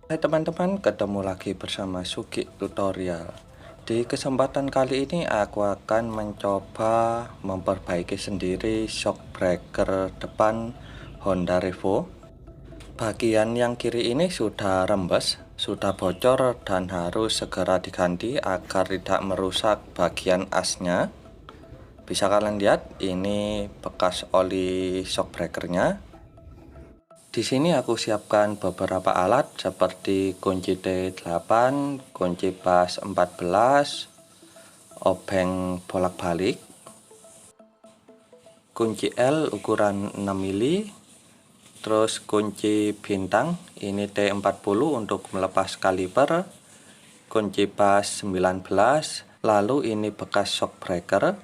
Hai teman-teman, ketemu lagi bersama Sugi Tutorial. Di kesempatan kali ini aku akan mencoba memperbaiki sendiri shock breaker depan Honda Revo. Bagian yang kiri ini sudah rembes, sudah bocor dan harus segera diganti agar tidak merusak bagian asnya. Bisa kalian lihat, ini bekas oli shock breakernya. Di sini aku siapkan beberapa alat seperti kunci T8, kunci pas 14, obeng bolak-balik, kunci L ukuran 6 mili, terus kunci bintang ini T40 untuk melepas kaliper, kunci pas 19, lalu ini bekas shock breaker,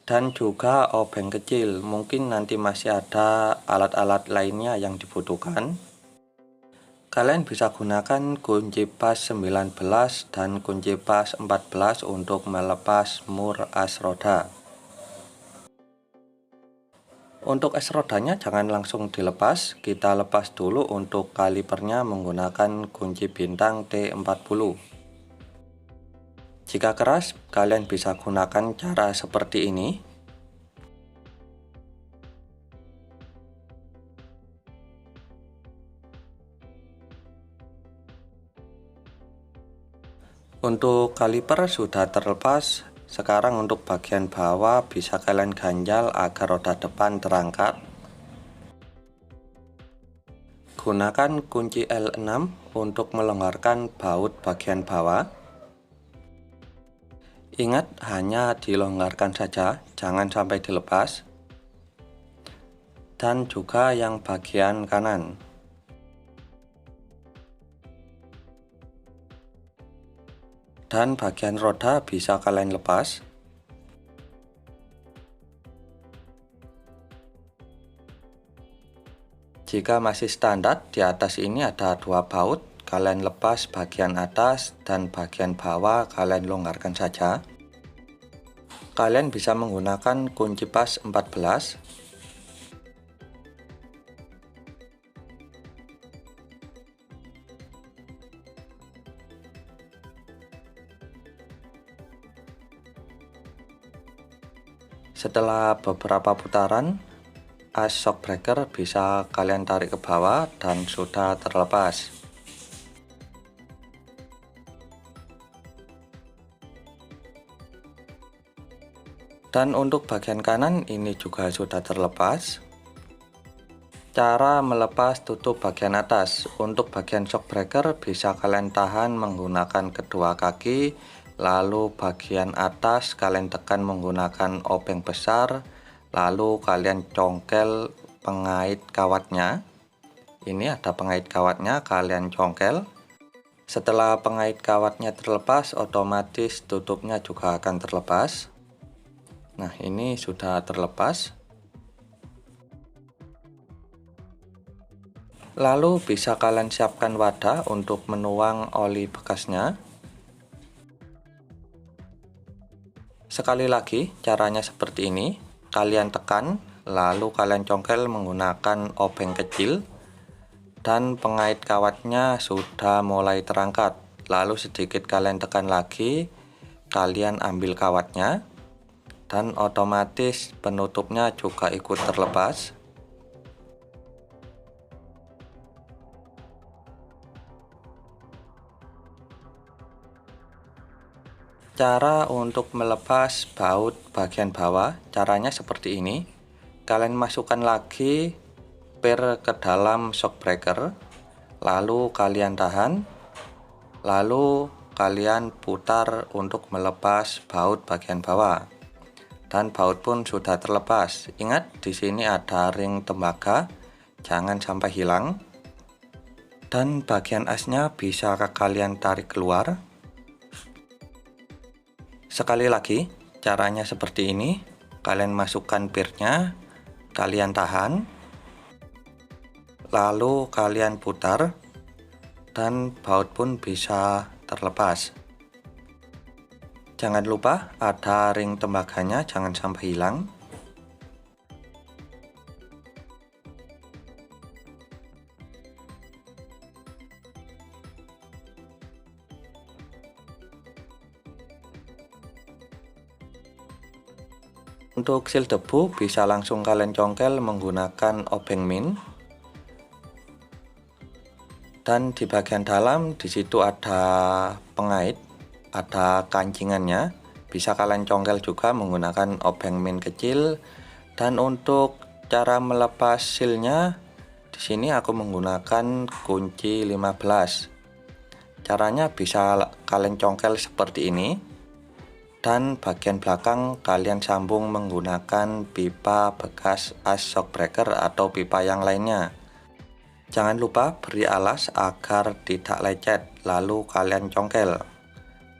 dan juga obeng kecil. Mungkin nanti masih ada alat-alat lainnya yang dibutuhkan. Kalian bisa gunakan kunci pas 19 dan kunci pas 14 untuk melepas mur as roda. Untuk as rodanya jangan langsung dilepas, kita lepas dulu untuk kalipernya menggunakan kunci bintang T40. Jika keras, kalian bisa gunakan cara seperti ini. Untuk kaliper sudah terlepas. Sekarang untuk bagian bawah bisa kalian ganjal agar roda depan terangkat. Gunakan kunci L6 untuk melonggarkan baut bagian bawah. Ingat, hanya dilonggarkan saja, jangan sampai dilepas. Dan juga yang bagian kanan. Dan bagian roda bisa kalian lepas. Jika masih standar, di atas ini ada dua baut, kalian lepas bagian atas dan bagian bawah kalian longgarkan saja. Kalian bisa menggunakan kunci pas 14. Setelah beberapa putaran, as shock breaker bisa kalian tarik ke bawah dan sudah terlepas. Dan untuk bagian kanan ini juga sudah terlepas. Cara melepas tutup bagian atas. Untuk bagian shock breaker bisa kalian tahan menggunakan kedua kaki, lalu bagian atas kalian tekan menggunakan obeng besar, lalu kalian congkel pengait kawatnya. Ini ada pengait kawatnya, kalian congkel. Setelah pengait kawatnya terlepas, otomatis tutupnya juga akan terlepas. Nah, ini sudah terlepas. Lalu bisa kalian siapkan wadah untuk menuang oli bekasnya. Sekali lagi, caranya seperti ini. Kalian tekan, lalu kalian congkel menggunakan obeng kecil. Dan pengait kawatnya sudah mulai terangkat. Lalu sedikit kalian tekan lagi, kalian ambil kawatnya. Dan otomatis penutupnya juga ikut terlepas. Cara untuk melepas baut bagian bawah, caranya seperti ini. Kalian masukkan lagi per ke dalam shock breaker, lalu kalian tahan, lalu kalian putar untuk melepas baut bagian bawah. Dan baut pun sudah terlepas. Ingat, di sini ada ring tembaga, jangan sampai hilang. Dan bagian asnya bisa kalian tarik keluar. Sekali lagi, caranya seperti ini. Kalian masukkan pirnya, kalian tahan, lalu kalian putar, dan baut pun bisa terlepas. Jangan lupa ada ring tembaganya, jangan sampai hilang. Untuk seal debu bisa langsung kalian congkel menggunakan obeng min. Dan di bagian dalam di situ ada pengait, ada kancingannya. Bisa kalian congkel juga menggunakan obeng min kecil. Dan untuk cara melepas sealnya, di sini aku menggunakan kunci 15. Caranya bisa kalian congkel seperti ini. Dan bagian belakang kalian sambung menggunakan pipa bekas as shock breaker atau pipa yang lainnya. Jangan lupa beri alas agar tidak lecet, lalu kalian congkel.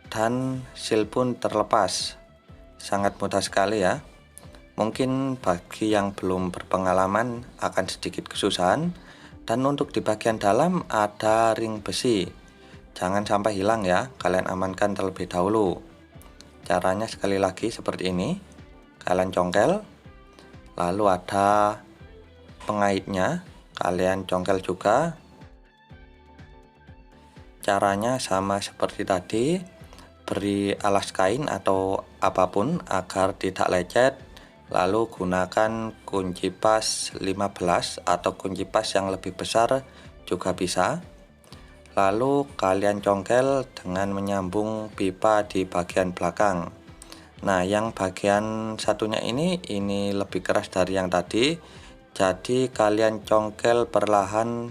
Dan seal pun terlepas. Sangat mudah sekali ya. Mungkin bagi yang belum berpengalaman akan sedikit kesusahan. Dan untuk di bagian dalam ada ring besi. Jangan sampai hilang ya, kalian amankan terlebih dahulu. Caranya sekali lagi seperti ini. Kalian congkel, lalu ada pengaitnya, kalian congkel juga. Caranya sama seperti tadi, beri alas kain atau apapun agar tidak lecet. Lalu gunakan kunci pas 15 atau kunci pas yang lebih besar juga bisa. Lalu kalian congkel dengan menyambung pipa di bagian belakang. Nah, yang bagian satunya ini lebih keras dari yang tadi. Jadi kalian congkel perlahan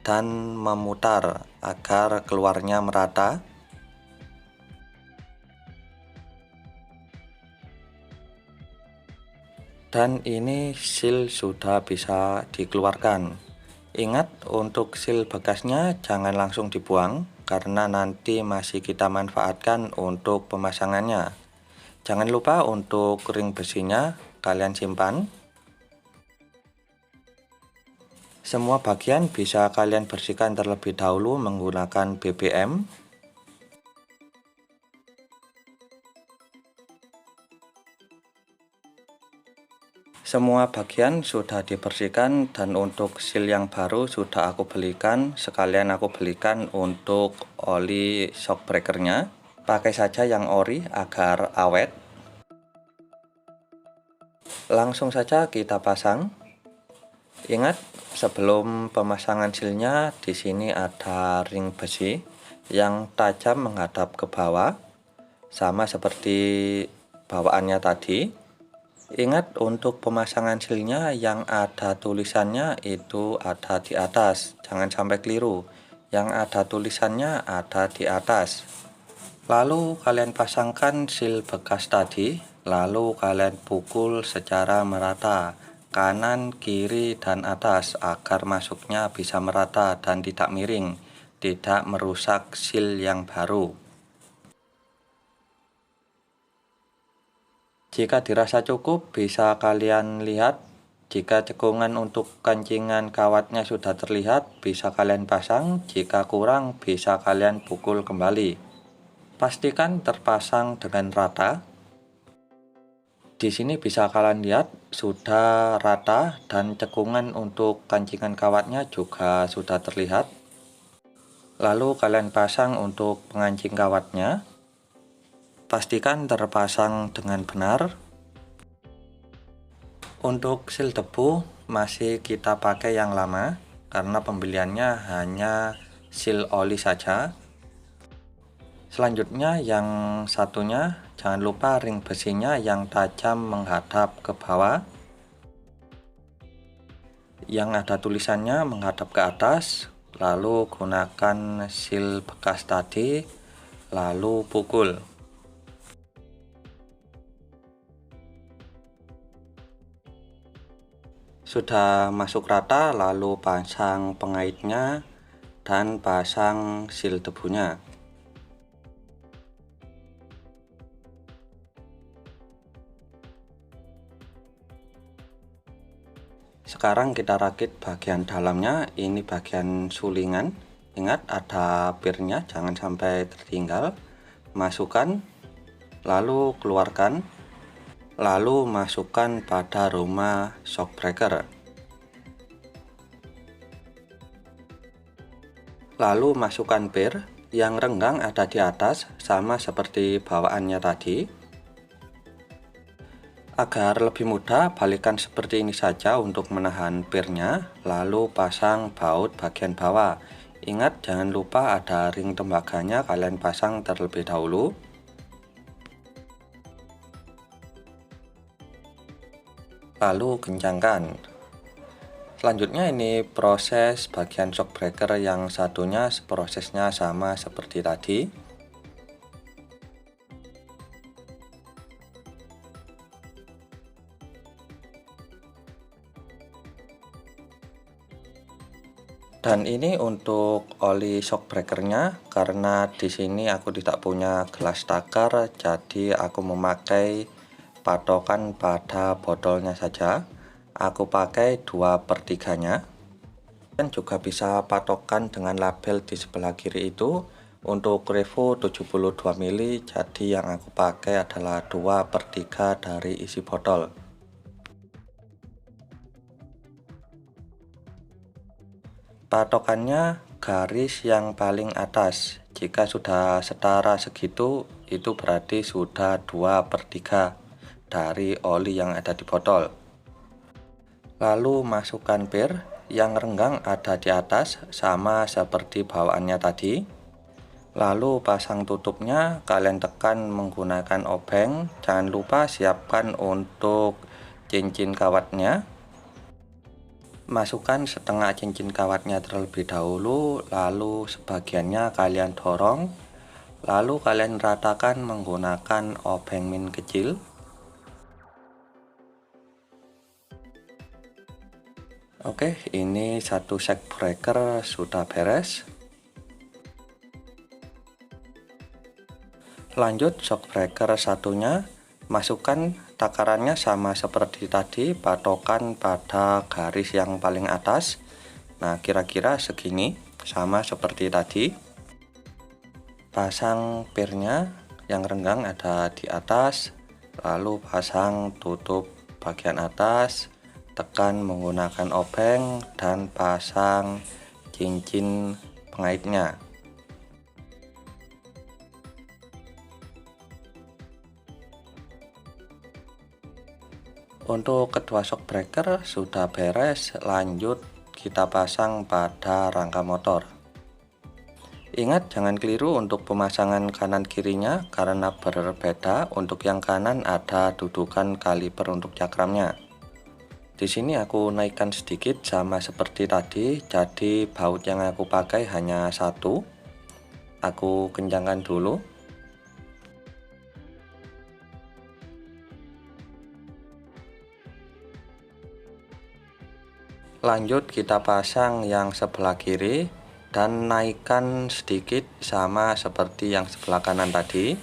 dan memutar agar keluarnya merata. Dan ini seal sudah bisa dikeluarkan. Ingat, untuk seal bekasnya jangan langsung dibuang karena nanti masih kita manfaatkan untuk pemasangannya. Jangan lupa untuk ring besinya kalian simpan. Semua bagian bisa kalian bersihkan terlebih dahulu menggunakan BBM. Semua bagian sudah dibersihkan dan untuk seal yang baru sudah aku belikan. Sekalian aku belikan untuk oli shock breakernya. Pakai saja yang ori agar awet. Langsung saja kita pasang. Ingat, sebelum pemasangan sealnya di sini ada ring besi yang tajam menghadap ke bawah, sama seperti bawaannya tadi. Ingat, untuk pemasangan sealnya yang ada tulisannya itu ada di atas, jangan sampai keliru. Yang ada tulisannya ada di atas. Lalu kalian pasangkan seal bekas tadi, lalu kalian pukul secara merata, kanan, kiri, dan atas agar masuknya bisa merata dan tidak miring, tidak merusak seal yang baru. Jika dirasa cukup, bisa kalian lihat. Jika cekungan untuk kancingan kawatnya sudah terlihat, bisa kalian pasang. Jika kurang, bisa kalian pukul kembali. Pastikan terpasang dengan rata. Di sini bisa kalian lihat sudah rata dan cekungan untuk kancingan kawatnya juga sudah terlihat. Lalu kalian pasang untuk pengancing kawatnya. Pastikan terpasang dengan benar. Untuk seal debu masih kita pakai yang lama karena pembeliannya hanya seal oli saja. Selanjutnya yang satunya, jangan lupa ring besinya yang tajam menghadap ke bawah. Yang ada tulisannya menghadap ke atas. Lalu gunakan seal bekas tadi, lalu pukul. Sudah masuk rata, lalu pasang pengaitnya dan pasang seal debunya. Sekarang kita rakit bagian dalamnya. Ini bagian sulingan. Ingat, ada pirnya, jangan sampai tertinggal. Masukkan, lalu keluarkan. Lalu masukkan pada rumah shock breaker. Lalu masukkan pir yang renggang ada di atas, sama seperti bawaannya tadi. Agar lebih mudah, balikkan seperti ini saja untuk menahan pirnya, lalu pasang baut bagian bawah. Ingat, jangan lupa ada ring tembaganya, kalian pasang terlebih dahulu. Lalu kencangkan. Selanjutnya ini proses bagian shock breaker yang satunya, prosesnya sama seperti tadi. Dan ini untuk oli shock breakernya, karena di sini aku tidak punya gelas takar, jadi aku memakai patokan pada botolnya saja. Aku pakai 2/3-nya. Dan juga bisa patokan dengan label di sebelah kiri itu. Untuk Revo 72 ml, jadi yang aku pakai adalah 2/3 dari isi botol. Patokannya garis yang paling atas. Jika sudah setara segitu, itu berarti sudah 2/3 dari oli yang ada di botol. Lalu masukkan pir, yang renggang ada di atas sama seperti bawaannya tadi. Lalu pasang tutupnya, kalian tekan menggunakan obeng. Jangan lupa siapkan untuk cincin kawatnya. Masukkan setengah cincin kawatnya terlebih dahulu, lalu sebagiannya kalian dorong, lalu kalian ratakan menggunakan obeng min kecil. Oke, ini satu shock breaker sudah beres. Lanjut shock breaker satunya, masukkan takarannya sama seperti tadi, patokan pada garis yang paling atas. Nah, kira-kira segini, sama seperti tadi. Pasang pirnya, yang renggang ada di atas, lalu pasang tutup bagian atas, tekan menggunakan obeng, dan pasang cincin pengaitnya. Untuk kedua shock breaker sudah beres, lanjut kita pasang pada rangka motor. Ingat, jangan keliru untuk pemasangan kanan kirinya karena berbeda. Untuk yang kanan ada dudukan kaliper untuk cakramnya. Di sini aku naikkan sedikit sama seperti tadi, jadi baut yang aku pakai hanya satu. Aku kencangkan dulu. Lanjut kita pasang yang sebelah kiri dan naikkan sedikit sama seperti yang sebelah kanan tadi.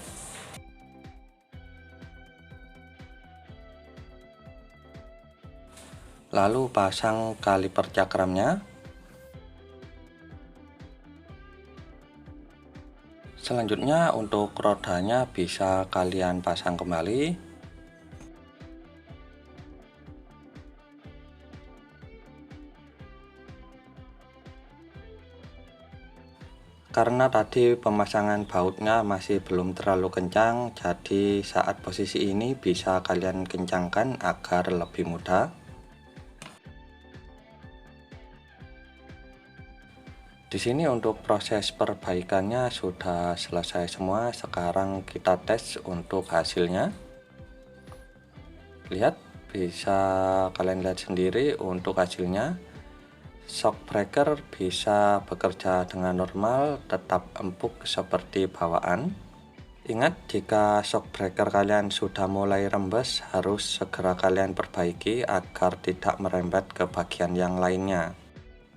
Lalu pasang kaliper cakramnya. Selanjutnya untuk rodanya bisa kalian pasang kembali. Karena tadi pemasangan bautnya masih belum terlalu kencang, jadi saat posisi ini bisa kalian kencangkan agar lebih mudah. Di sini untuk proses perbaikannya sudah selesai semua. Sekarang kita tes untuk hasilnya. Lihat, bisa kalian lihat sendiri untuk hasilnya. Shock breaker bisa bekerja dengan normal, tetap empuk seperti bawaan. Ingat, jika shock breaker kalian sudah mulai rembes, harus segera kalian perbaiki agar tidak merembet ke bagian yang lainnya.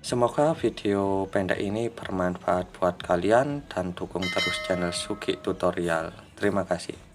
Semoga video pendek ini bermanfaat buat kalian dan dukung terus channel Sugi Tutorial. Terima kasih.